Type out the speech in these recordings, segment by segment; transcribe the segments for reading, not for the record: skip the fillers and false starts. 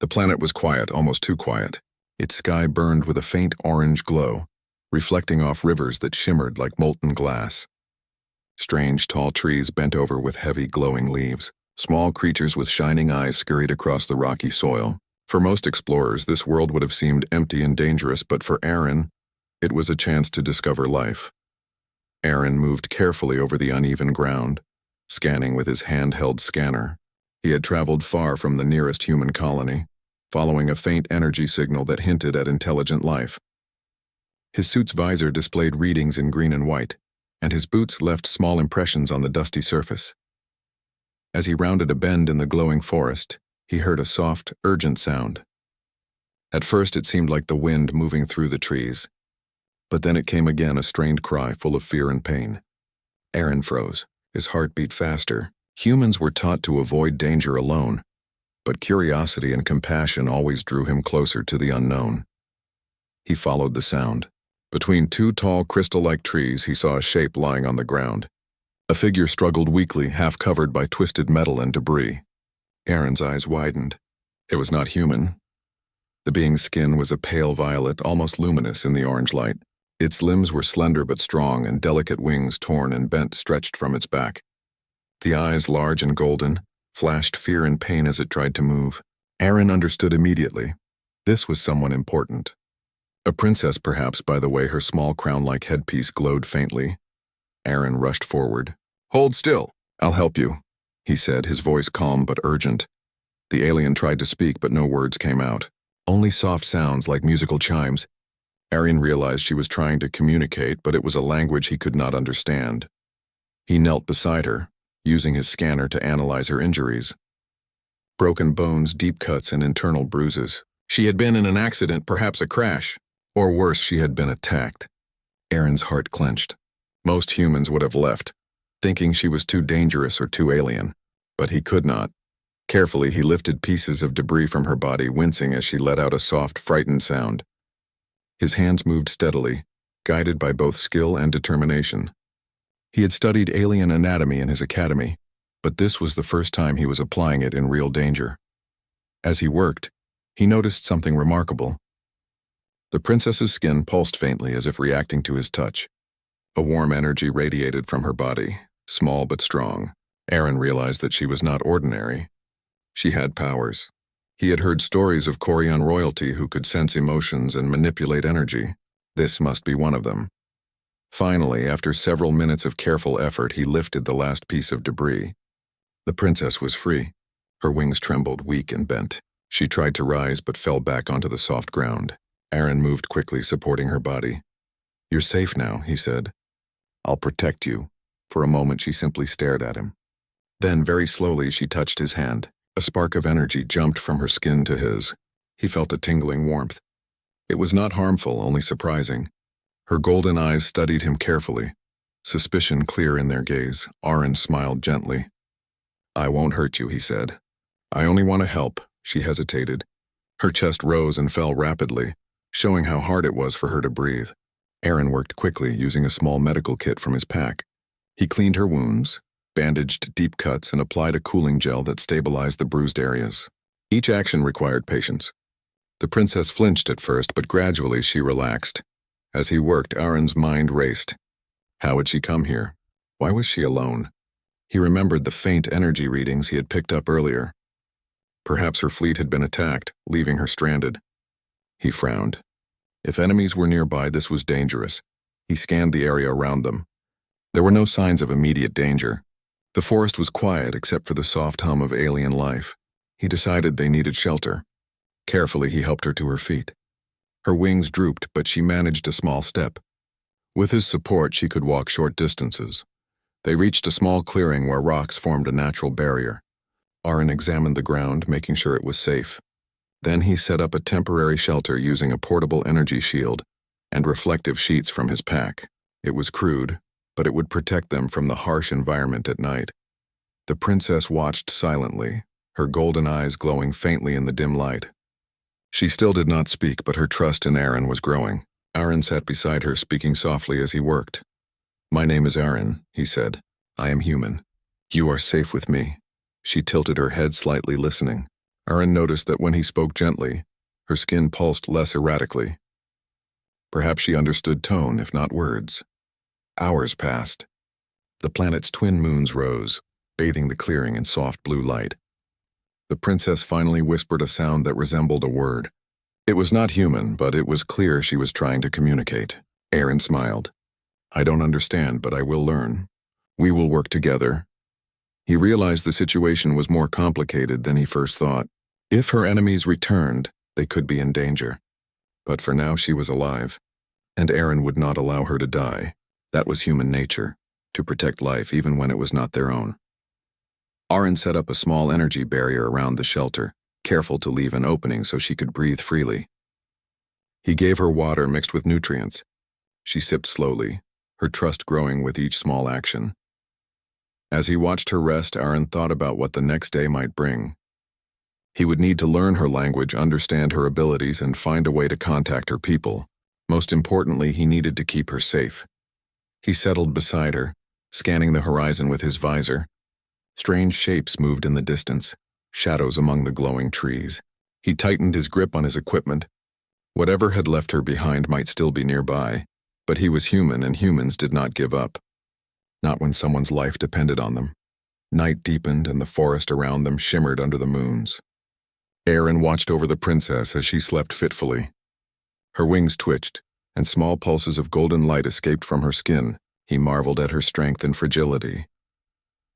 The planet was quiet, almost too quiet. Its sky burned with a faint orange glow, reflecting off rivers that shimmered like molten glass. Strange, tall trees bent over with heavy, glowing leaves. Small creatures with shining eyes scurried across the rocky soil. For most explorers, this world would have seemed empty and dangerous, but for Aaron, it was a chance to discover life. Aaron moved carefully over the uneven ground, scanning with his handheld scanner. He had traveled far from the nearest human colony, following a faint energy signal that hinted at intelligent life. His suit's visor displayed readings in green and white, and his boots left small impressions on the dusty surface. As he rounded a bend in the glowing forest, he heard a soft, urgent sound. At first it seemed like the wind moving through the trees, but then it came again, a strained cry full of fear and pain. Aaron froze, his heart beat faster. Humans were taught to avoid danger alone, but curiosity and compassion always drew him closer to the unknown. He followed the sound. Between two tall, crystal-like trees, he saw a shape lying on the ground. A figure struggled weakly, half covered by twisted metal and debris. Aaron's eyes widened. It was not human. The being's skin was a pale violet, almost luminous in the orange light. Its limbs were slender but strong, and delicate wings, torn and bent, stretched from its back. The eyes, large and golden, flashed fear and pain as it tried to move. Aaron understood immediately. This was someone important. A princess, perhaps, by the way her small crown-like headpiece glowed faintly. Aaron rushed forward. "Hold still. I'll help you," he said, his voice calm but urgent. The alien tried to speak, but no words came out. Only soft sounds like musical chimes. Aaron realized she was trying to communicate, but it was a language he could not understand. He knelt beside her, using his scanner to analyze her injuries. Broken bones, deep cuts, and internal bruises. She had been in an accident, perhaps a crash. Or worse, she had been attacked. Aaron's heart clenched. Most humans would have left, thinking she was too dangerous or too alien. But he could not. Carefully, he lifted pieces of debris from her body, wincing as she let out a soft, frightened sound. His hands moved steadily, guided by both skill and determination. He had studied alien anatomy in his academy, but this was the first time he was applying it in real danger. As he worked, he noticed something remarkable. The princess's skin pulsed faintly as if reacting to his touch. A warm energy radiated from her body, small but strong. Aaron realized that she was not ordinary. She had powers. He had heard stories of Korean royalty who could sense emotions and manipulate energy. This must be one of them. Finally, after several minutes of careful effort, he lifted the last piece of debris. The princess was free. Her wings trembled, weak and bent. She tried to rise but fell back onto the soft ground. Aaron moved quickly, supporting her body. "You're safe now," he said. "I'll protect you." For a moment, she simply stared at him. Then, very slowly, she touched his hand. A spark of energy jumped from her skin to his. He felt a tingling warmth. It was not harmful, only surprising. Her golden eyes studied him carefully, suspicion clear in their gaze. Aaron smiled gently. "I won't hurt you," he said. "I only want to help." She hesitated. Her chest rose and fell rapidly, showing how hard it was for her to breathe. Aaron worked quickly, using a small medical kit from his pack. He cleaned her wounds, bandaged deep cuts, and applied a cooling gel that stabilized the bruised areas. Each action required patience. The princess flinched at first, but gradually she relaxed. As he worked, Aaron's mind raced. How had she come here? Why was she alone? He remembered the faint energy readings he had picked up earlier. Perhaps her fleet had been attacked, leaving her stranded. He frowned. If enemies were nearby, this was dangerous. He scanned the area around them. There were no signs of immediate danger. The forest was quiet except for the soft hum of alien life. He decided they needed shelter. Carefully, he helped her to her feet. Her wings drooped, but she managed a small step. With his support, she could walk short distances. They reached a small clearing where rocks formed a natural barrier. Aaron examined the ground, making sure it was safe. Then he set up a temporary shelter using a portable energy shield and reflective sheets from his pack. It was crude, but it would protect them from the harsh environment at night. The princess watched silently, her golden eyes glowing faintly in the dim light. She still did not speak, but her trust in Aaron was growing. Aaron sat beside her, speaking softly as he worked. "My name is Aaron," he said. "I am human. You are safe with me." She tilted her head slightly, listening. Aaron noticed that when he spoke gently, her skin pulsed less erratically. Perhaps she understood tone, if not words. Hours passed. The planet's twin moons rose, bathing the clearing in soft blue light. The princess finally whispered a sound that resembled a word. It was not human, but it was clear she was trying to communicate. Aaron smiled. I don't understand, but I will learn. We will work together. He realized the situation was more complicated than he first thought. If her enemies returned, they could be in danger. But for now she was alive, and Aaron would not allow her to die. That was human nature, to protect life even when it was not their own. Aaron set up a small energy barrier around the shelter, careful to leave an opening so she could breathe freely. He gave her water mixed with nutrients. She sipped slowly, her trust growing with each small action. As he watched her rest, Aaron thought about what the next day might bring. He would need to learn her language, understand her abilities, and find a way to contact her people. Most importantly, he needed to keep her safe. He settled beside her, scanning the horizon with his visor. Strange shapes moved in the distance, shadows among the glowing trees. He tightened his grip on his equipment. Whatever had left her behind might still be nearby, but he was human, and humans did not give up. Not when someone's life depended on them. Night deepened, and the forest around them shimmered under the moons. Aaron watched over the princess as she slept fitfully. Her wings twitched, and small pulses of golden light escaped from her skin. He marveled at her strength and fragility.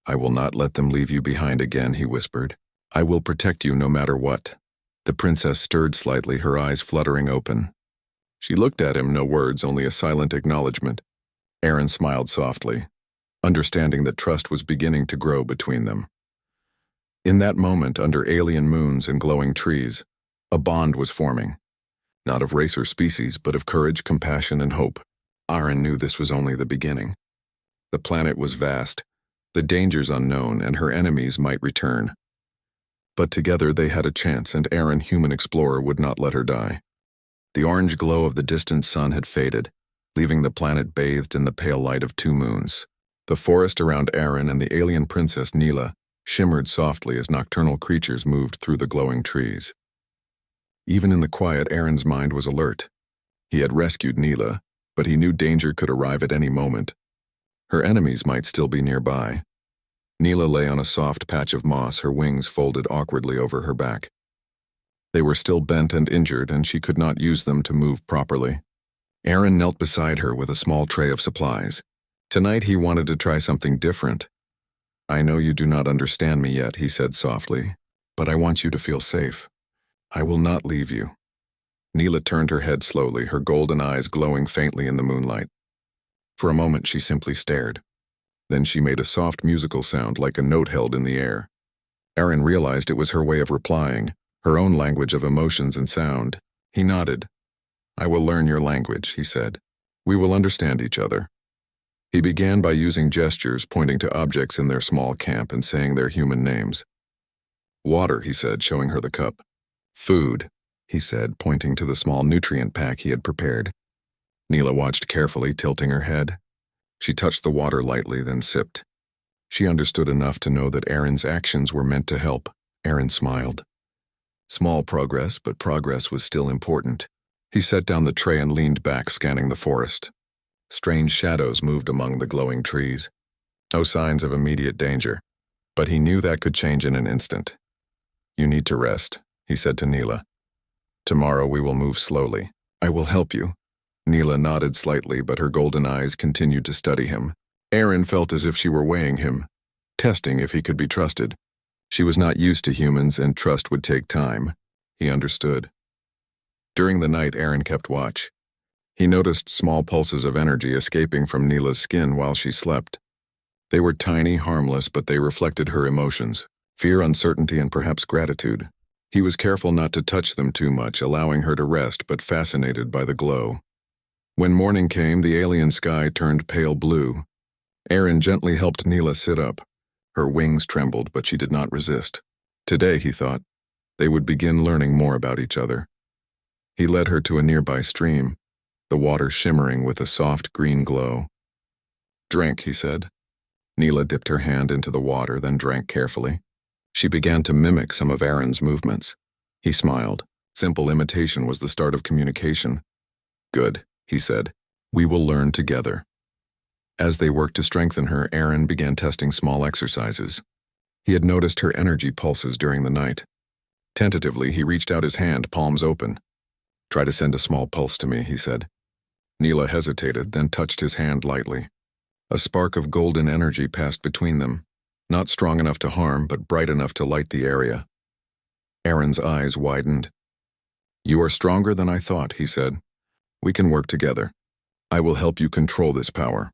I will not let them leave you behind again, he whispered. I will protect you no matter what. The princess stirred slightly, her eyes fluttering open. She looked at him, no words, only a silent acknowledgement. Aaron smiled softly, understanding that trust was beginning to grow between them. In that moment, under alien moons and glowing trees, a bond was forming. Not of race or species, but of courage, compassion, and hope. Aaron knew this was only the beginning. The planet was vast, the dangers unknown, and her enemies might return. But together they had a chance, and Aaron, human explorer, would not let her die. The orange glow of the distant sun had faded, leaving the planet bathed in the pale light of two moons. The forest around Aaron and the alien princess Neela shimmered softly as nocturnal creatures moved through the glowing trees. Even in the quiet, Aaron's mind was alert. He had rescued Neela, but he knew danger could arrive at any moment. Her enemies might still be nearby. Neela lay on a soft patch of moss, her wings folded awkwardly over her back. They were still bent and injured, and she could not use them to move properly. Aaron knelt beside her with a small tray of supplies. Tonight he wanted to try something different. I know you do not understand me yet, he said softly, but I want you to feel safe. I will not leave you. Neela turned her head slowly, her golden eyes glowing faintly in the moonlight. For a moment she simply stared. Then she made a soft musical sound like a note held in the air. Aaron realized it was her way of replying, her own language of emotions and sound. He nodded. I will learn your language, he said. We will understand each other. He began by using gestures, pointing to objects in their small camp and saying their human names. Water, he said, showing her the cup. Food, he said, pointing to the small nutrient pack he had prepared. Neela watched carefully, tilting her head. She touched the water lightly, then sipped. She understood enough to know that Aaron's actions were meant to help. Aaron smiled. Small progress, but progress was still important. He set down the tray and leaned back, scanning the forest. Strange shadows moved among the glowing trees. No signs of immediate danger, but he knew that could change in an instant. You need to rest, he said to Neela. Tomorrow we will move slowly. I will help you. Neela nodded slightly, but her golden eyes continued to study him. Aaron felt as if she were weighing him, testing if he could be trusted. She was not used to humans, and trust would take time. He understood. During the night, Aaron kept watch. He noticed small pulses of energy escaping from Neela's skin while she slept. They were tiny, harmless, but they reflected her emotions, fear, uncertainty, and perhaps gratitude. He was careful not to touch them too much, allowing her to rest, but fascinated by the glow. When morning came, the alien sky turned pale blue. Aaron gently helped Neela sit up. Her wings trembled, but she did not resist. Today, he thought, they would begin learning more about each other. He led her to a nearby stream, the water shimmering with a soft green glow. Drink, he said. Neela dipped her hand into the water, then drank carefully. She began to mimic some of Aaron's movements. He smiled. Simple imitation was the start of communication. Good, he said. We will learn together. As they worked to strengthen her, Aaron began testing small exercises. He had noticed her energy pulses during the night. Tentatively, he reached out his hand, palms open. Try to send a small pulse to me, he said. Neela hesitated, then touched his hand lightly. A spark of golden energy passed between them, not strong enough to harm, but bright enough to light the area. Aaron's eyes widened. You are stronger than I thought, he said. We can work together. I will help you control this power.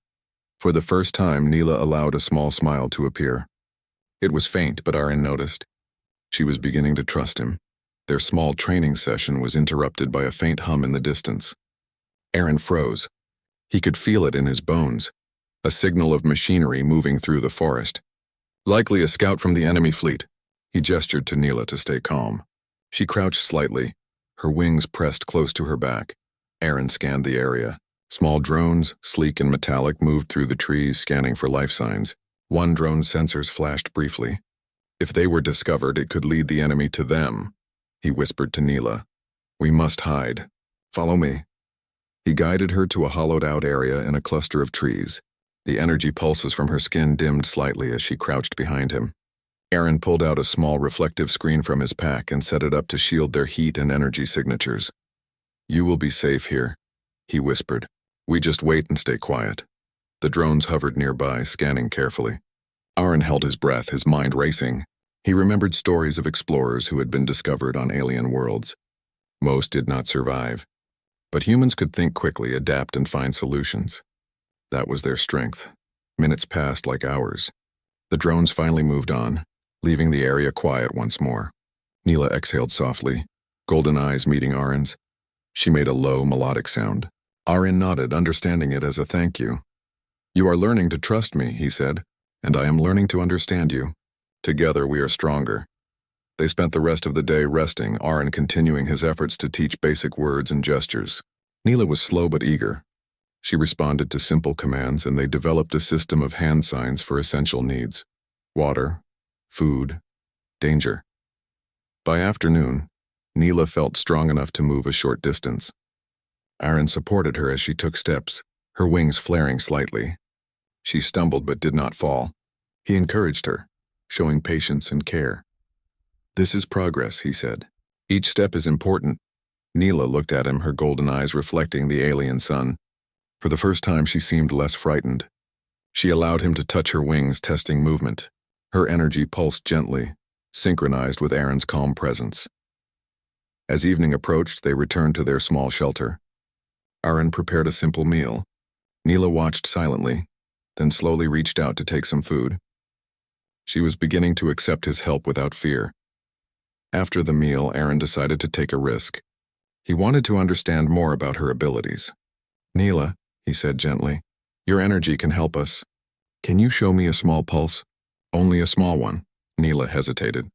For the first time, Neela allowed a small smile to appear. It was faint, but Aaron noticed. She was beginning to trust him. Their small training session was interrupted by a faint hum in the distance. Aaron froze. He could feel it in his bones, a signal of machinery moving through the forest. Likely a scout from the enemy fleet. He gestured to Neela to stay calm. She crouched slightly, her wings pressed close to her back. Aaron scanned the area. Small drones, sleek and metallic, moved through the trees, scanning for life signs. One drone's sensors flashed briefly. If they were discovered, it could lead the enemy to them. He whispered to Neela. We must hide. Follow me. He guided her to a hollowed-out area in a cluster of trees. The energy pulses from her skin dimmed slightly as she crouched behind him. Aaron pulled out a small reflective screen from his pack and set it up to shield their heat and energy signatures. You will be safe here, he whispered. We just wait and stay quiet. The drones hovered nearby, scanning carefully. Aaron held his breath, his mind racing. He remembered stories of explorers who had been discovered on alien worlds. Most did not survive. But humans could think quickly, adapt, and find solutions. That was their strength. Minutes passed like hours. The drones finally moved on, leaving the area quiet once more. Neela exhaled softly, golden eyes meeting Aaron's. She made a low, melodic sound. Aaron nodded, understanding it as a thank you. You are learning to trust me, he said, and I am learning to understand you. Together we are stronger. They spent the rest of the day resting, Aaron continuing his efforts to teach basic words and gestures. Neela was slow but eager. She responded to simple commands, and they developed a system of hand signs for essential needs. Water, food, danger. By afternoon, Neela felt strong enough to move a short distance. Aaron supported her as she took steps, her wings flaring slightly. She stumbled but did not fall. He encouraged her, showing patience and care. This is progress, he said. Each step is important. Neela looked at him, her golden eyes reflecting the alien sun. For the first time, she seemed less frightened. She allowed him to touch her wings, testing movement. Her energy pulsed gently, synchronized with Aaron's calm presence. As evening approached, they returned to their small shelter. Aaron prepared a simple meal. Neela watched silently, then slowly reached out to take some food. She was beginning to accept his help without fear. After the meal, Aaron decided to take a risk. He wanted to understand more about her abilities. Neela, he said gently, your energy can help us. Can you show me a small pulse? Only a small one. Neela hesitated.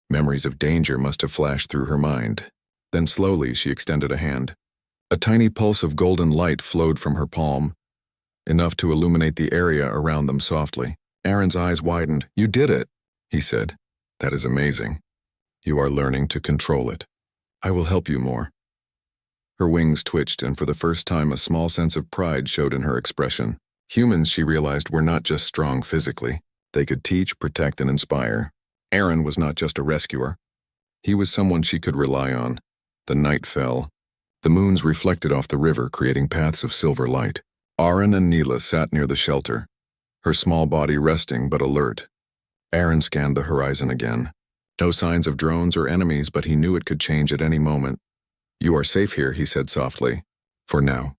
Memories of danger must have flashed through her mind. Then slowly she extended a hand. A tiny pulse of golden light flowed from her palm, enough to illuminate the area around them softly. Aaron's eyes widened. You did it, he said. That is amazing. You are learning to control it. I will help you more. Her wings twitched, and for the first time a small sense of pride showed in her expression. Humans, she realized, were not just strong physically. They could teach, protect, and inspire. Aaron was not just a rescuer. He was someone she could rely on. The night fell. The moons reflected off the river, creating paths of silver light. Aaron and Neela sat near the shelter, her small body resting but alert. Aaron scanned the horizon again. No signs of drones or enemies, but he knew it could change at any moment. You are safe here, he said softly. For now.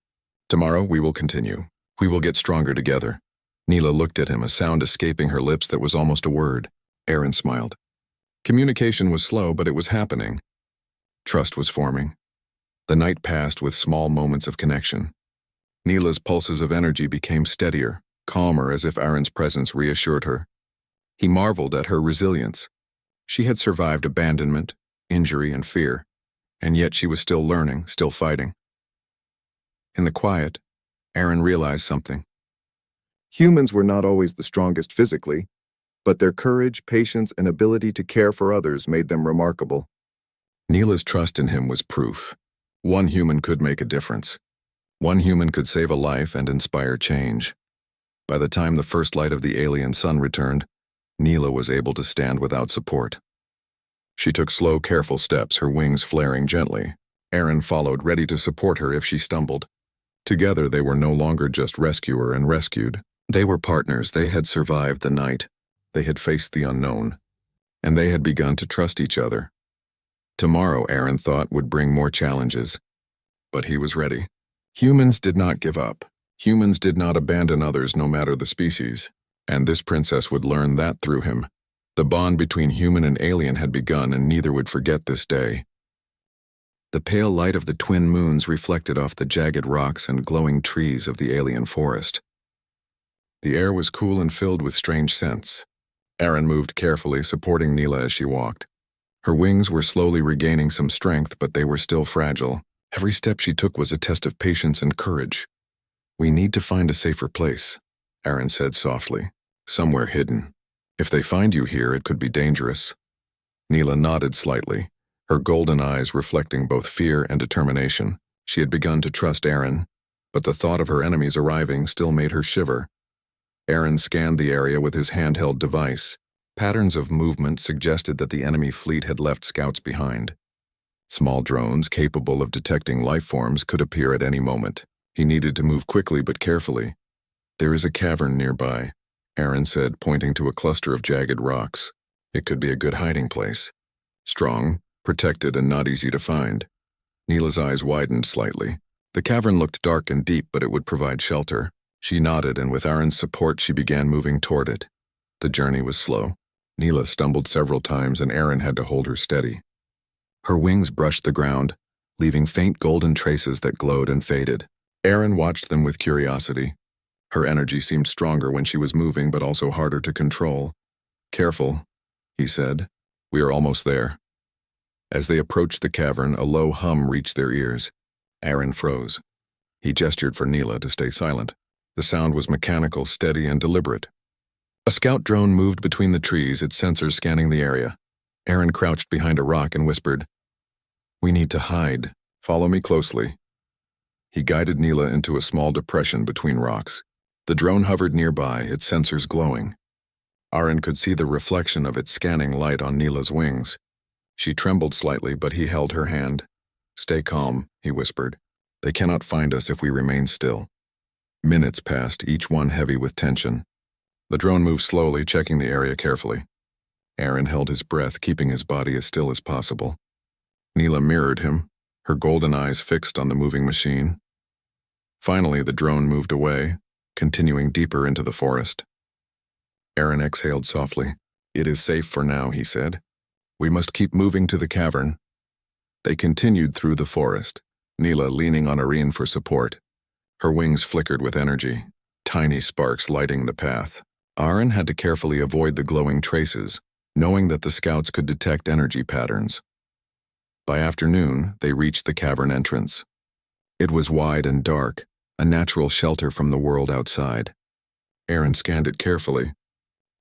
Tomorrow we will continue. We will get stronger together. Neela looked at him, a sound escaping her lips that was almost a word. Aaron smiled. Communication was slow, but it was happening. Trust was forming. The night passed with small moments of connection. Neela's pulses of energy became steadier, calmer, as if Aaron's presence reassured her. He marveled at her resilience. She had survived abandonment, injury, and fear, and yet she was still learning, still fighting. In the quiet, Aaron realized something. Humans were not always the strongest physically, but their courage, patience, and ability to care for others made them remarkable. Neela's trust in him was proof. One human could make a difference. One human could save a life and inspire change. By the time the first light of the alien sun returned, Neela was able to stand without support. She took slow, careful steps, her wings flaring gently. Aaron followed, ready to support her if she stumbled. Together, they were no longer just rescuer and rescued. They were partners. They had survived the night. They had faced the unknown. And they had begun to trust each other. Tomorrow, Aaron thought, would bring more challenges. But he was ready. Humans did not give up. Humans did not abandon others, no matter the species. And this princess would learn that through him. The bond between human and alien had begun, and neither would forget this day. The pale light of the twin moons reflected off the jagged rocks and glowing trees of the alien forest. The air was cool and filled with strange scents. Aaron moved carefully, supporting Neela as she walked. Her wings were slowly regaining some strength, but they were still fragile. Every step she took was a test of patience and courage. "We need to find a safer place," Aaron said softly. "Somewhere hidden. If they find you here, it could be dangerous." Neela nodded slightly, her golden eyes reflecting both fear and determination. She had begun to trust Aaron, but the thought of her enemies arriving still made her shiver. Aaron scanned the area with his handheld device. Patterns of movement suggested that the enemy fleet had left scouts behind. Small drones capable of detecting life forms could appear at any moment. He needed to move quickly but carefully. "There is a cavern nearby," Aaron said, pointing to a cluster of jagged rocks. "It could be a good hiding place. Strong, protected, and not easy to find." Neela's eyes widened slightly. The cavern looked dark and deep, but it would provide shelter. She nodded, and with Aaron's support, she began moving toward it. The journey was slow. Neela stumbled several times, and Aaron had to hold her steady. Her wings brushed the ground, leaving faint golden traces that glowed and faded. Aaron watched them with curiosity. Her energy seemed stronger when she was moving, but also harder to control. "Careful," he said. "We are almost there." As they approached the cavern, a low hum reached their ears. Aaron froze. He gestured for Neela to stay silent. The sound was mechanical, steady, and deliberate. A scout drone moved between the trees, its sensors scanning the area. Aaron crouched behind a rock and whispered, "We need to hide. Follow me closely." He guided Neela into a small depression between rocks. The drone hovered nearby, its sensors glowing. Aaron could see the reflection of its scanning light on Neela's wings. She trembled slightly, but he held her hand. "Stay calm," he whispered. "They cannot find us if we remain still." Minutes passed, each one heavy with tension. The drone moved slowly, checking the area carefully. Aaron held his breath, keeping his body as still as possible. Neela mirrored him, her golden eyes fixed on the moving machine. Finally, the drone moved away, continuing deeper into the forest. Aaron exhaled softly. "It is safe for now," he said. "We must keep moving to the cavern." They continued through the forest, Neela leaning on Aaron for support. Her wings flickered with energy, tiny sparks lighting the path. Aaron had to carefully avoid the glowing traces, knowing that the scouts could detect energy patterns. By afternoon, they reached the cavern entrance. It was wide and dark, a natural shelter from the world outside. Aaron scanned it carefully.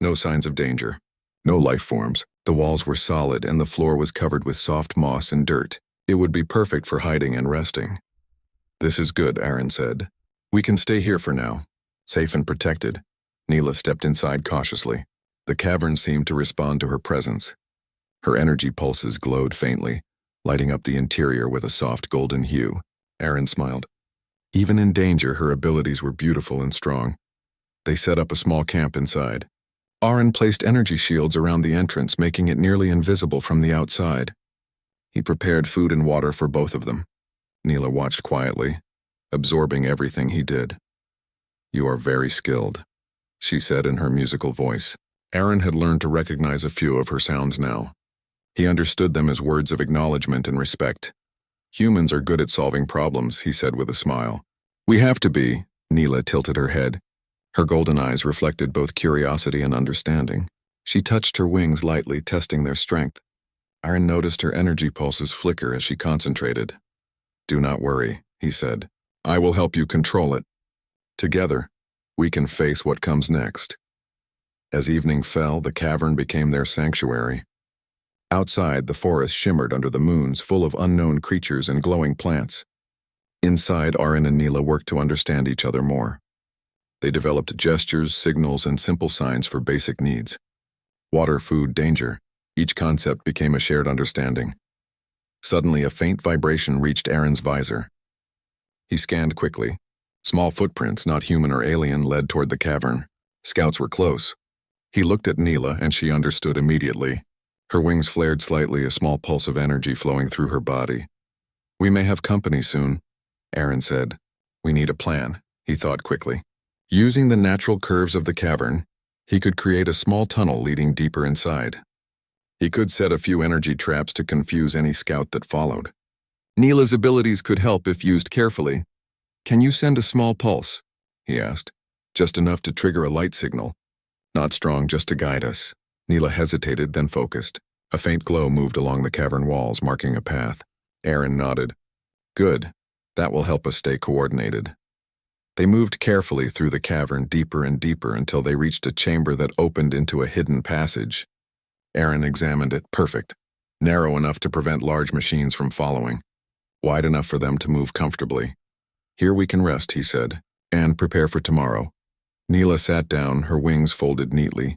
No signs of danger. No life forms. The walls were solid and the floor was covered with soft moss and dirt. It would be perfect for hiding and resting. "This is good," Aaron said. "We can stay here for now, safe and protected." Neela stepped inside cautiously. The cavern seemed to respond to her presence. Her energy pulses glowed faintly, lighting up the interior with a soft golden hue. Aaron smiled. Even in danger, her abilities were beautiful and strong. They set up a small camp inside. Aaron placed energy shields around the entrance, making it nearly invisible from the outside. He prepared food and water for both of them. Neela watched quietly, absorbing everything he did. "You are very skilled," she said in her musical voice. Aaron had learned to recognize a few of her sounds now. He understood them as words of acknowledgement and respect. "Humans are good at solving problems," he said with a smile. "We have to be." Neela tilted her head. Her golden eyes reflected both curiosity and understanding. She touched her wings lightly, testing their strength. Aaron noticed her energy pulses flicker as she concentrated. "Do not worry," he said. "I will help you control it. Together, we can face what comes next." As evening fell, the cavern became their sanctuary. Outside, the forest shimmered under the moons, full of unknown creatures and glowing plants. Inside, Arin and Neela worked to understand each other more. They developed gestures, signals, and simple signs for basic needs. Water, food, danger. Each concept became a shared understanding. Suddenly, a faint vibration reached Arin's visor. He scanned quickly. Small footprints, not human or alien, led toward the cavern. Scouts were close. He looked at Neela, and she understood immediately. Her wings flared slightly, a small pulse of energy flowing through her body. "We may have company soon," Arin said. "We need a plan," he thought quickly. Using the natural curves of the cavern, he could create a small tunnel leading deeper inside. He could set a few energy traps to confuse any scout that followed. Neela's abilities could help if used carefully. "Can you send a small pulse?" he asked. "Just enough to trigger a light signal. Not strong, just to guide us." Neela hesitated, then focused. A faint glow moved along the cavern walls, marking a path. Arin nodded. "Good. That will help us stay coordinated." They moved carefully through the cavern, deeper and deeper, until they reached a chamber that opened into a hidden passage. Arin examined it. Perfect. Narrow enough to prevent large machines from following. Wide enough for them to move comfortably. "Here we can rest," he said, "and prepare for tomorrow." Neela sat down, her wings folded neatly.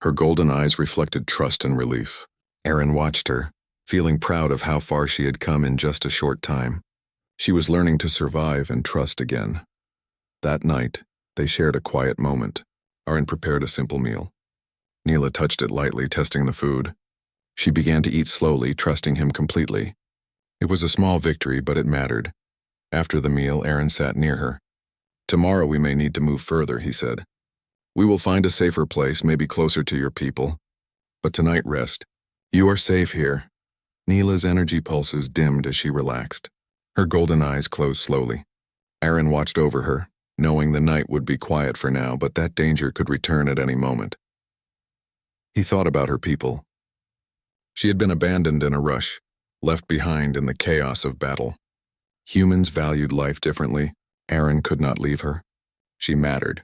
Her golden eyes reflected trust and relief. Arin watched her, feeling proud of how far she had come in just a short time. She was learning to survive and trust again. That night, they shared a quiet moment. Arin prepared a simple meal. Neela touched it lightly, testing the food. She began to eat slowly, trusting him completely. It was a small victory, but it mattered. After the meal, Arin sat near her. "Tomorrow we may need to move further," he said. "We will find a safer place, maybe closer to your people. But tonight, rest. You are safe here." Neela's energy pulses dimmed as she relaxed. Her golden eyes closed slowly. Arin watched over her, knowing the night would be quiet for now, but that danger could return at any moment. He thought about her people. She had been abandoned in a rush, left behind in the chaos of battle. Humans valued life differently. Arin could not leave her. She mattered.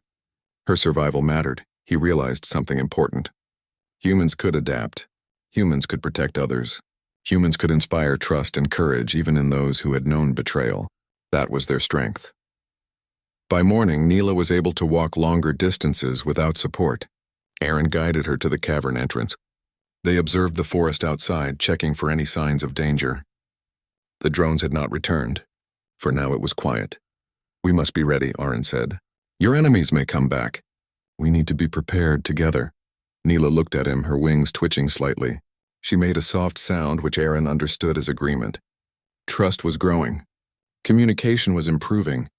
Her survival mattered. He realized something important. Humans could adapt. Humans could protect others. Humans could inspire trust and courage even in those who had known betrayal. That was their strength. By morning, Neela was able to walk longer distances without support. Arin guided her to the cavern entrance. They observed the forest outside, checking for any signs of danger. The drones had not returned. For now it was quiet. "We must be ready," Arin said. "Your enemies may come back. We need to be prepared together." Neela looked at him, her wings twitching slightly. She made a soft sound which Arin understood as agreement. Trust was growing. Communication was improving.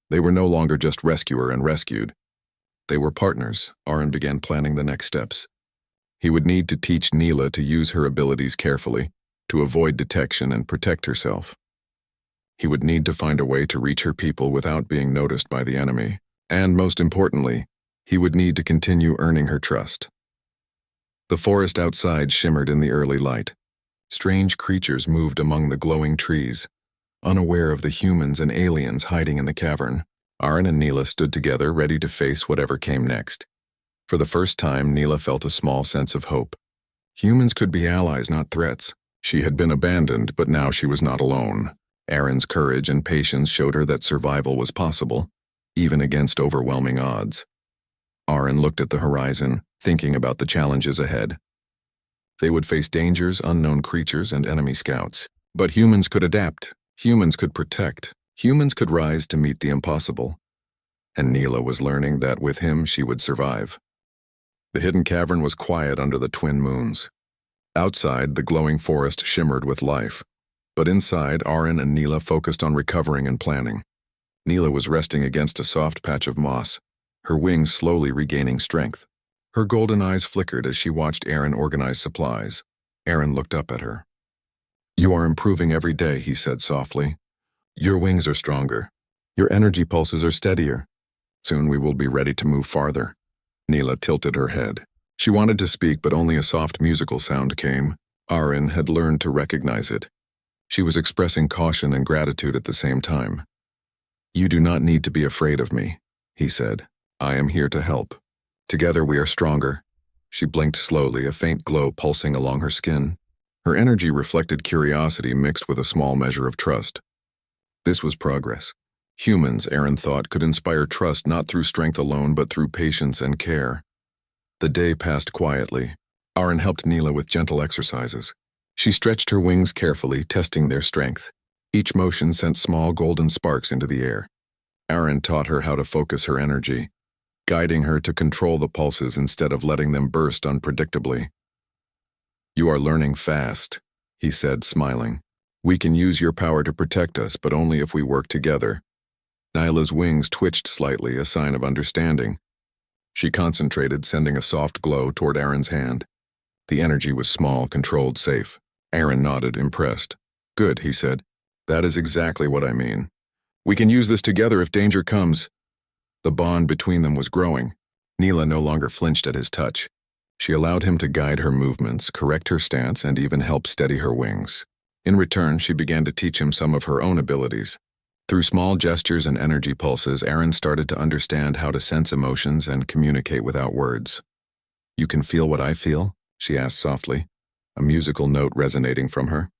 They were no longer just rescuer and rescued. They were partners. Arin began planning the next steps. He would need to teach Neela to use her abilities carefully, to avoid detection and protect herself. He would need to find a way to reach her people without being noticed by the enemy. And most importantly, he would need to continue earning her trust. The forest outside shimmered in the early light. Strange creatures moved among the glowing trees, unaware of the humans and aliens hiding in the cavern. Arin and Neela stood together, ready to face whatever came next. For the first time, Neela felt a small sense of hope. Humans could be allies, not threats. She had been abandoned, but now she was not alone. Arin's courage and patience showed her that survival was possible, even against overwhelming odds. Arin looked at the horizon, thinking about the challenges ahead. They would face dangers, unknown creatures, and enemy scouts. But humans could adapt. Humans could protect. Humans could rise to meet the impossible. And Neela was learning that with him she would survive. The hidden cavern was quiet under the twin moons. Outside, the glowing forest shimmered with life. But inside, Arin and Neela focused on recovering and planning. Neela was resting against a soft patch of moss, her wings slowly regaining strength. Her golden eyes flickered as she watched Arin organize supplies. Arin looked up at her. "You are improving every day," he said softly. "Your wings are stronger. Your energy pulses are steadier. Soon we will be ready to move farther." Neela tilted her head. She wanted to speak, but only a soft musical sound came. Arin had learned to recognize it. She was expressing caution and gratitude at the same time. "You do not need to be afraid of me," he said. "I am here to help." Together we are stronger. She blinked slowly, a faint glow pulsing along her skin. Her energy reflected curiosity mixed with a small measure of trust. This was progress. Humans, Aaron thought, could inspire trust not through strength alone but through patience and care. The day passed quietly. Aaron helped Neela with gentle exercises. She stretched her wings carefully, testing their strength. Each motion sent small golden sparks into the air. Aaron taught her how to focus her energy, guiding her to control the pulses instead of letting them burst unpredictably. "You are learning fast," he said, smiling. "We can use your power to protect us, but only if we work together." Nyla's wings twitched slightly, a sign of understanding. She concentrated, sending a soft glow toward Aaron's hand. The energy was small, controlled, safe. Aaron nodded, impressed. "Good," he said. "That is exactly what I mean. We can use this together if danger comes." The bond between them was growing. Neela no longer flinched at his touch. She allowed him to guide her movements, correct her stance, and even help steady her wings. In return, she began to teach him some of her own abilities. Through small gestures and energy pulses, Aaron started to understand how to sense emotions and communicate without words. "You can feel what I feel?" she asked softly, a musical note resonating from her.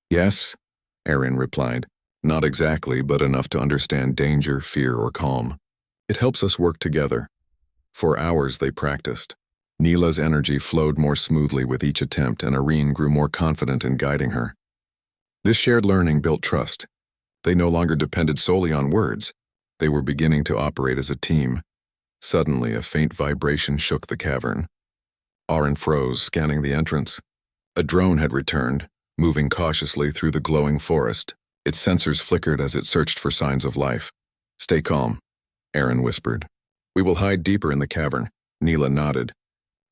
"Yes," Aaron replied. "Not exactly, but enough to understand danger, fear, or calm. It helps us work together." For hours they practiced. Neela's energy flowed more smoothly with each attempt, and Irene grew more confident in guiding her. This shared learning built trust. They no longer depended solely on words. They were beginning to operate as a team. Suddenly, a faint vibration shook the cavern. Aaron froze, scanning the entrance. A drone had returned, moving cautiously through the glowing forest. Its sensors flickered as it searched for signs of life. "Stay calm," Aaron whispered. "We will hide deeper in the cavern." Neela nodded.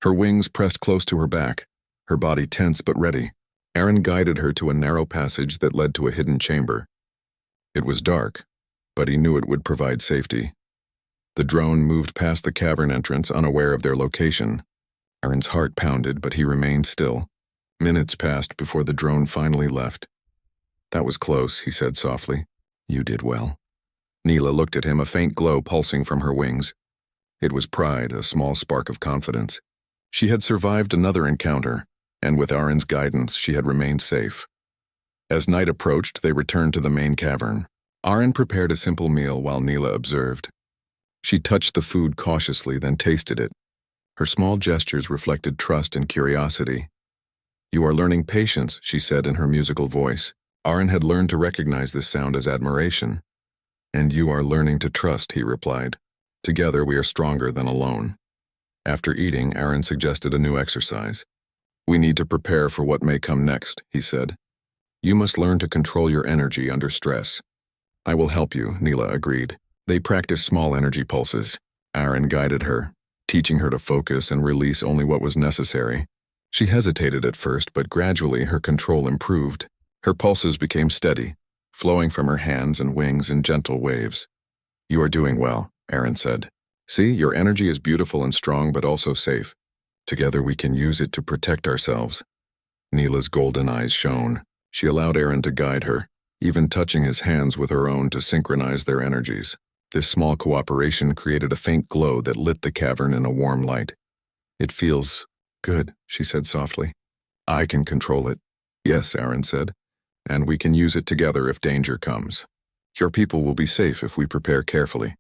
Her wings pressed close to her back, her body tense but ready. Aaron guided her to a narrow passage that led to a hidden chamber. It was dark, but he knew it would provide safety. The drone moved past the cavern entrance, unaware of their location. Aaron's heart pounded, but he remained still. Minutes passed before the drone finally left. "That was close," he said softly. "You did well." Neela looked at him, a faint glow pulsing from her wings. It was pride, a small spark of confidence. She had survived another encounter, and with Aaron's guidance, she had remained safe. As night approached, they returned to the main cavern. Aaron prepared a simple meal while Neela observed. She touched the food cautiously, then tasted it. Her small gestures reflected trust and curiosity. "You are learning patience," she said in her musical voice. Aaron had learned to recognize this sound as admiration. "And you are learning to trust," he replied. "Together we are stronger than alone." After eating, Aaron suggested a new exercise. "We need to prepare for what may come next," he said. "You must learn to control your energy under stress." "I will help you," Neela agreed. They practiced small energy pulses. Aaron guided her, teaching her to focus and release only what was necessary. She hesitated at first, but gradually her control improved. Her pulses became steady, flowing from her hands and wings in gentle waves. "You are doing well," Aaron said. "See, your energy is beautiful and strong, but also safe. Together we can use it to protect ourselves." Neela's golden eyes shone. She allowed Aaron to guide her, even touching his hands with her own to synchronize their energies. This small cooperation created a faint glow that lit the cavern in a warm light. "It feels good," she said softly. "I can control it." "Yes," Aaron said, "and we can use it together if danger comes. Your people will be safe if we prepare carefully."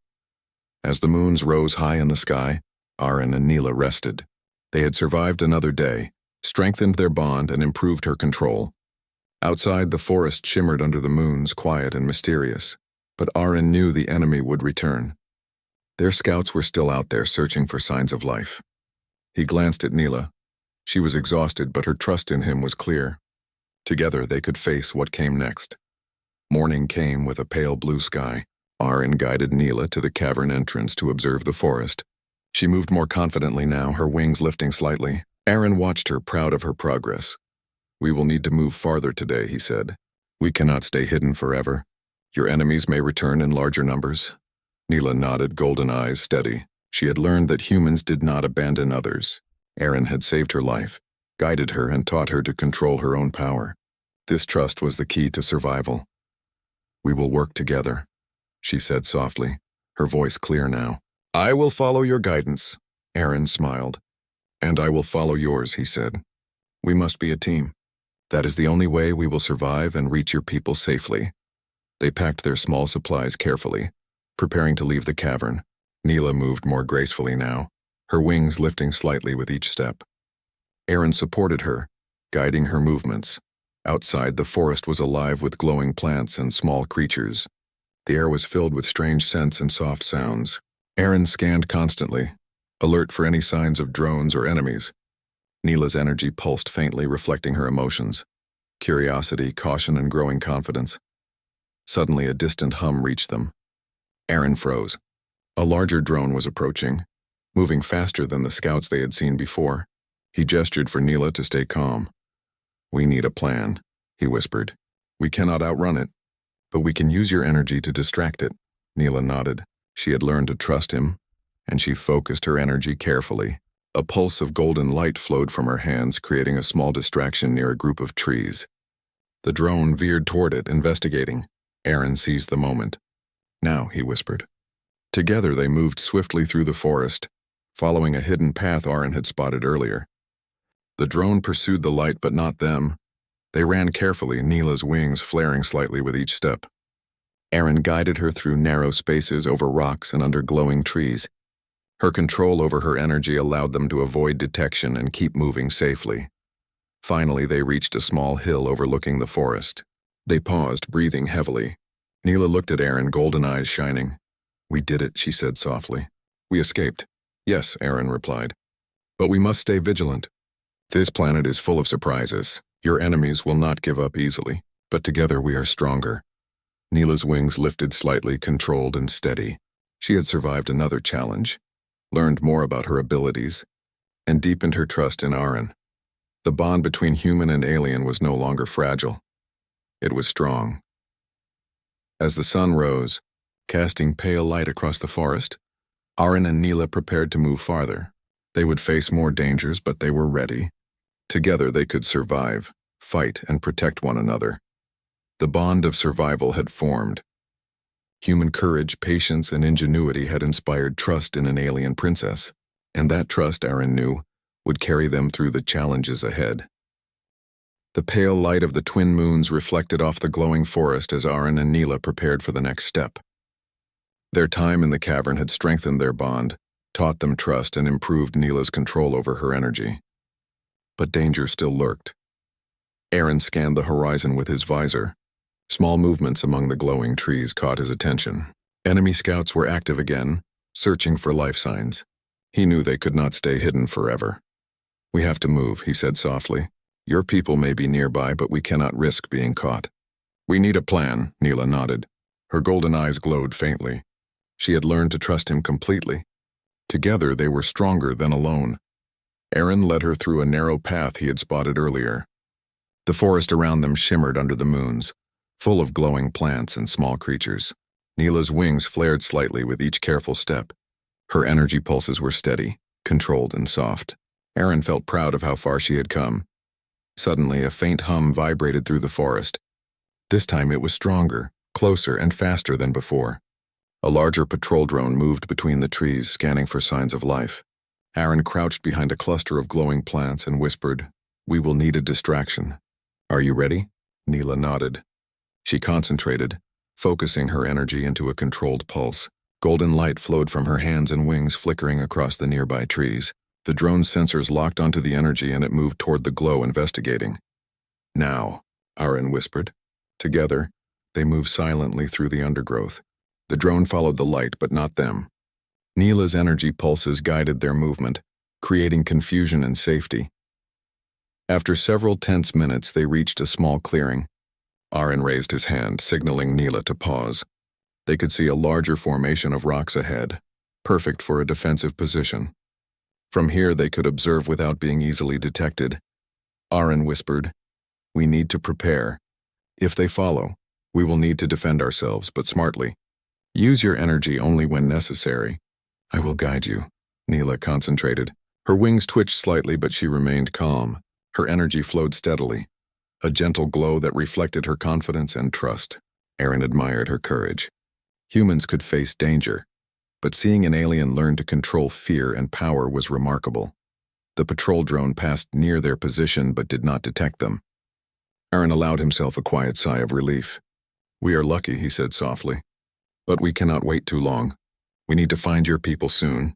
As the moons rose high in the sky, Aaron and Neela rested. They had survived another day, strengthened their bond, and improved her control. Outside, the forest shimmered under the moons, quiet and mysterious. But Aaron knew the enemy would return. Their scouts were still out there searching for signs of life. He glanced at Neela. She was exhausted, but her trust in him was clear. Together they could face what came next. Morning came with a pale blue sky. Aaron guided Neela to the cavern entrance to observe the forest. She moved more confidently now, her wings lifting slightly. Aaron watched her, proud of her progress. "We will need to move farther today," he said. "We cannot stay hidden forever. Your enemies may return in larger numbers." Neela nodded, golden eyes steady. She had learned that humans did not abandon others. Aaron had saved her life, guided her, and taught her to control her own power. This trust was the key to survival. "We will work together," she said softly, her voice clear now. "I will follow your guidance. Aaron smiled. "And I will follow yours," he said. "We must be a team. That is the only way we will survive and reach your people safely." They packed their small supplies carefully, preparing to leave the cavern. Neela moved more gracefully now, her wings lifting slightly with each step. Aaron supported her, guiding her movements. Outside, the forest was alive with glowing plants and small creatures. The air was filled with strange scents and soft sounds. Aaron scanned constantly, alert for any signs of drones or enemies. Neela's energy pulsed faintly, reflecting her emotions: curiosity, caution, and growing confidence. Suddenly, a distant hum reached them. Aaron froze. A larger drone was approaching, moving faster than the scouts they had seen before. He gestured for Neela to stay calm. "We need a plan," he whispered. "We cannot outrun it, but we can use your energy to distract it." Neela nodded. She had learned to trust him, and she focused her energy carefully. A pulse of golden light flowed from her hands, creating a small distraction near a group of trees. The drone veered toward it, investigating. Aaron seized the moment. "Now," he whispered. Together they moved swiftly through the forest, following a hidden path Aaron had spotted earlier. The drone pursued the light, but not them. They ran carefully, Neela's wings flaring slightly with each step. Aaron guided her through narrow spaces, over rocks and under glowing trees. Her control over her energy allowed them to avoid detection and keep moving safely. Finally, they reached a small hill overlooking the forest. They paused, breathing heavily. Neela looked at Aaron, golden eyes shining. "We did it," she said softly. "We escaped." "Yes," Aaron replied. "But we must stay vigilant. This planet is full of surprises. Your enemies will not give up easily, but together we are stronger." Neela's wings lifted slightly, controlled and steady. She had survived another challenge, learned more about her abilities, and deepened her trust in Aaron. The bond between human and alien was no longer fragile. It was strong. As the sun rose, casting pale light across the forest, Aaron and Neela prepared to move farther. They would face more dangers, but they were ready. Together they could survive, fight, and protect one another. The bond of survival had formed. Human courage, patience, and ingenuity had inspired trust in an alien princess, and that trust, Aaron knew, would carry them through the challenges ahead. The pale light of the twin moons reflected off the glowing forest as Aaron and Neela prepared for the next step. Their time in the cavern had strengthened their bond, taught them trust, and improved Neela's control over her energy. But danger still lurked. Aaron scanned the horizon with his visor. Small movements among the glowing trees caught his attention. Enemy scouts were active again, searching for life signs. He knew they could not stay hidden forever. "We have to move," he said softly. "Your people may be nearby, but we cannot risk being caught." "We need a plan," Neela nodded. Her golden eyes glowed faintly. She had learned to trust him completely. Together they were stronger than alone. Aaron led her through a narrow path he had spotted earlier. The forest around them shimmered under the moons, full of glowing plants and small creatures. Neela's wings flared slightly with each careful step. Her energy pulses were steady, controlled, and soft. Aaron felt proud of how far she had come. Suddenly, a faint hum vibrated through the forest. This time it was stronger, closer, and faster than before. A larger patrol drone moved between the trees, scanning for signs of life. Aaron crouched behind a cluster of glowing plants and whispered, "We will need a distraction. Are you ready?" Neela nodded. She concentrated, focusing her energy into a controlled pulse. Golden light flowed from her hands and wings, flickering across the nearby trees. The drone's sensors locked onto the energy and it moved toward the glow, investigating. "Now," Aaron whispered. Together, they moved silently through the undergrowth. The drone followed the light, but not them. Neela's energy pulses guided their movement, creating confusion and safety. After several tense minutes, they reached a small clearing. Aaron raised his hand, signaling Neela to pause. They could see a larger formation of rocks ahead, perfect for a defensive position. From here, they could observe without being easily detected. Aaron whispered, "We need to prepare. If they follow, we will need to defend ourselves, but smartly. Use your energy only when necessary." "I will guide you," Neela concentrated. Her wings twitched slightly, but she remained calm. Her energy flowed steadily, a gentle glow that reflected her confidence and trust. Aaron admired her courage. Humans could face danger, but seeing an alien learn to control fear and power was remarkable. The patrol drone passed near their position but did not detect them. Aaron allowed himself a quiet sigh of relief. "We are lucky," he said softly. "But we cannot wait too long. We need to find your people soon."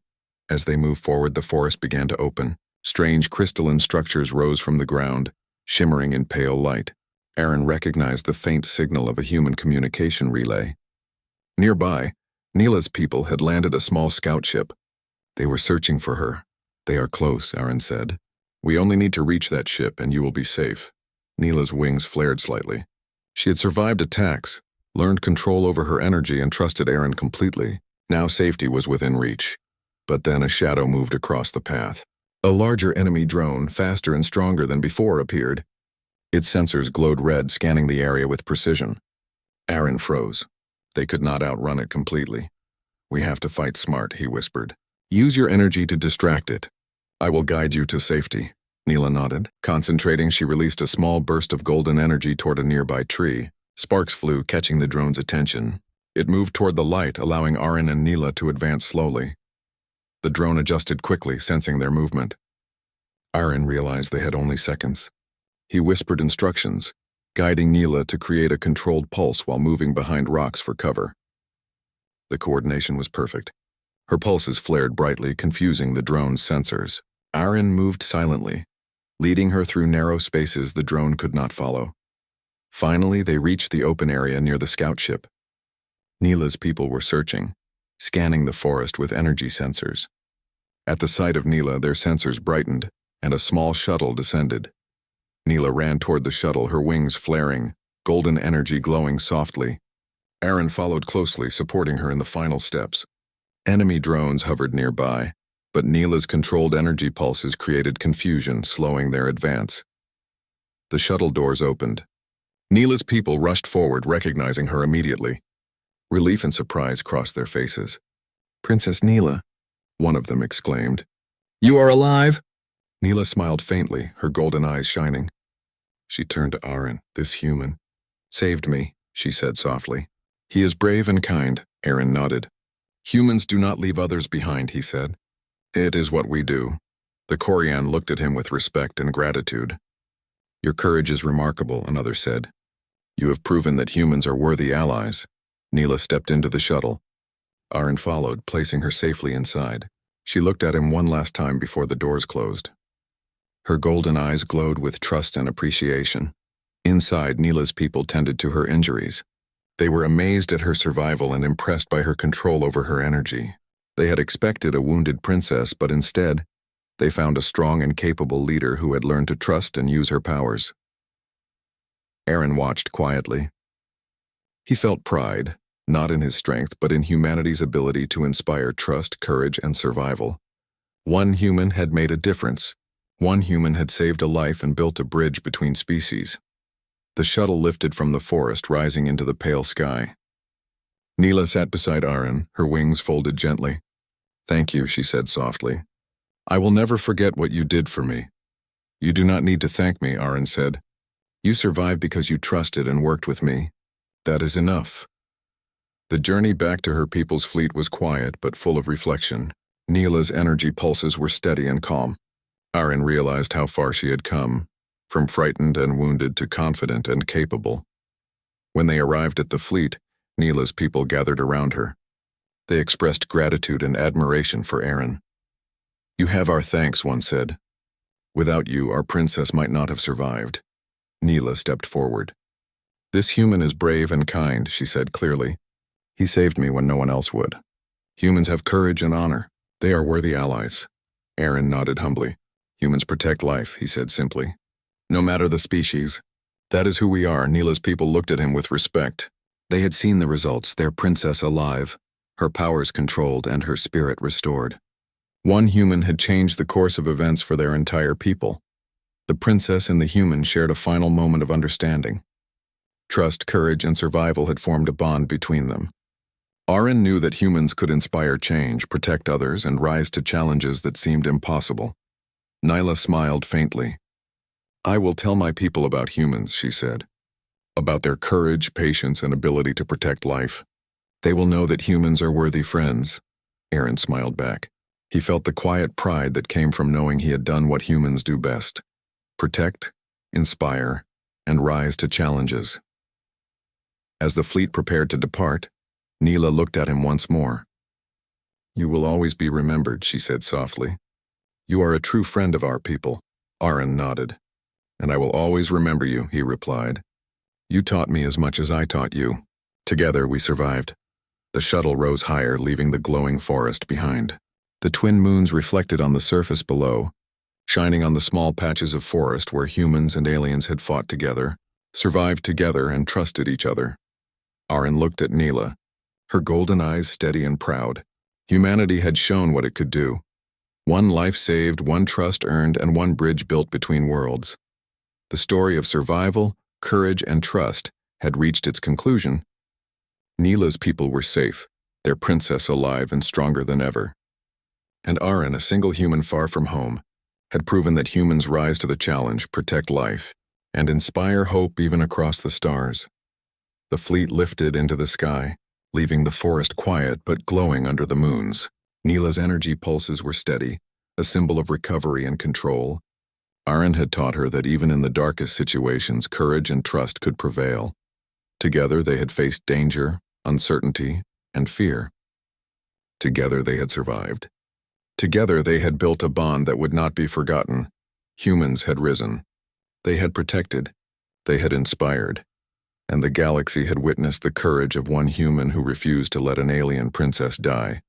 As they moved forward, the forest began to open. Strange crystalline structures rose from the ground, shimmering in pale light. Aaron recognized the faint signal of a human communication relay. Nearby, Neela's people had landed a small scout ship. They were searching for her. "They are close," Aaron said. "We only need to reach that ship and you will be safe." Neela's wings flared slightly. She had survived attacks, learned control over her energy, and trusted Aaron completely. Now safety was within reach. But then a shadow moved across the path. A larger enemy drone, faster and stronger than before, appeared. Its sensors glowed red, scanning the area with precision. Aaron froze. They could not outrun it completely. "We have to fight smart," he whispered. "Use your energy to distract it. I will guide you to safety." Neela nodded. Concentrating, she released a small burst of golden energy toward a nearby tree. Sparks flew, catching the drone's attention. It moved toward the light, allowing Aaron and Neela to advance slowly. The drone adjusted quickly, sensing their movement. Aaron realized they had only seconds. He whispered instructions, guiding Neela to create a controlled pulse while moving behind rocks for cover. The coordination was perfect. Her pulses flared brightly, confusing the drone's sensors. Aaron moved silently, leading her through narrow spaces the drone could not follow. Finally, they reached the open area near the scout ship. Neela's people were searching, scanning the forest with energy sensors. At the sight of Neela, their sensors brightened, and a small shuttle descended. Neela ran toward the shuttle, her wings flaring, golden energy glowing softly. Aaron followed closely, supporting her in the final steps. Enemy drones hovered nearby, but Neela's controlled energy pulses created confusion, slowing their advance. The shuttle doors opened. Neela's people rushed forward, recognizing her immediately. Relief and surprise crossed their faces. "Princess Neela," one of them exclaimed. "You are alive?" Neela smiled faintly, her golden eyes shining. She turned to Aaron. "This human saved me," she said softly. "He is brave and kind," Aaron nodded. "Humans do not leave others behind," he said. "It is what we do." The Korean looked at him with respect and gratitude. "Your courage is remarkable," another said. "You have proven that humans are worthy allies." Neela stepped into the shuttle. Aaron followed, placing her safely inside. She looked at him one last time before the doors closed. Her golden eyes glowed with trust and appreciation. Inside, Neela's people tended to her injuries. They were amazed at her survival and impressed by her control over her energy. They had expected a wounded princess, but instead, they found a strong and capable leader who had learned to trust and use her powers. Aaron watched quietly. He felt pride, not in his strength, but in humanity's ability to inspire trust, courage, and survival. One human had made a difference. One human had saved a life and built a bridge between species. The shuttle lifted from the forest, rising into the pale sky. Neela sat beside Aaron, her wings folded gently. "Thank you," she said softly. "I will never forget what you did for me." "You do not need to thank me," Aaron said. "You survived because you trusted and worked with me. That is enough." The journey back to her people's fleet was quiet but full of reflection. Neela's energy pulses were steady and calm. Aaron realized how far she had come, from frightened and wounded to confident and capable. When they arrived at the fleet, Neela's people gathered around her. They expressed gratitude and admiration for Aaron. "You have our thanks," one said. "Without you, our princess might not have survived." Neela stepped forward. "This human is brave and kind," she said clearly. "He saved me when no one else would. Humans have courage and honor. They are worthy allies." Aaron nodded humbly. "Humans protect life," he said simply. "No matter the species. That is who we are." Neela's people looked at him with respect. They had seen the results, their princess alive, her powers controlled and her spirit restored. One human had changed the course of events for their entire people. The princess and the human shared a final moment of understanding. Trust, courage, and survival had formed a bond between them. Aaron knew that humans could inspire change, protect others, and rise to challenges that seemed impossible. Neela smiled faintly. "I will tell my people about humans," she said. "About their courage, patience, and ability to protect life. They will know that humans are worthy friends. Aaron smiled back. He felt the quiet pride that came from knowing he had done what humans do best: protect, inspire, and rise to challenges. As the fleet prepared to depart, Neela looked at him once more. "You will always be remembered," she said softly. "You are a true friend of our people." Aaron nodded. "And I will always remember you," he replied. "You taught me as much as I taught you." Together we survived. The shuttle rose higher, leaving the glowing forest behind. The twin moons reflected on the surface below, shining on the small patches of forest where humans and aliens had fought together, survived together, and trusted each other. Aaron looked at Neela, her golden eyes steady and proud. Humanity had shown what it could do. One life saved, one trust earned, and one bridge built between worlds. The story of survival, courage, and trust had reached its conclusion. Neela's people were safe, their princess alive and stronger than ever. And Aaron, a single human far from home, had proven that humans rise to the challenge, protect life, and inspire hope even across the stars. The fleet lifted into the sky, leaving the forest quiet but glowing under the moons. Neela's energy pulses were steady, a symbol of recovery and control. Aaron had taught her that even in the darkest situations, courage and trust could prevail. Together they had faced danger, uncertainty, and fear. Together they had survived. Together they had built a bond that would not be forgotten. Humans had risen. They had protected. They had inspired. And the galaxy had witnessed the courage of one human who refused to let an alien princess die.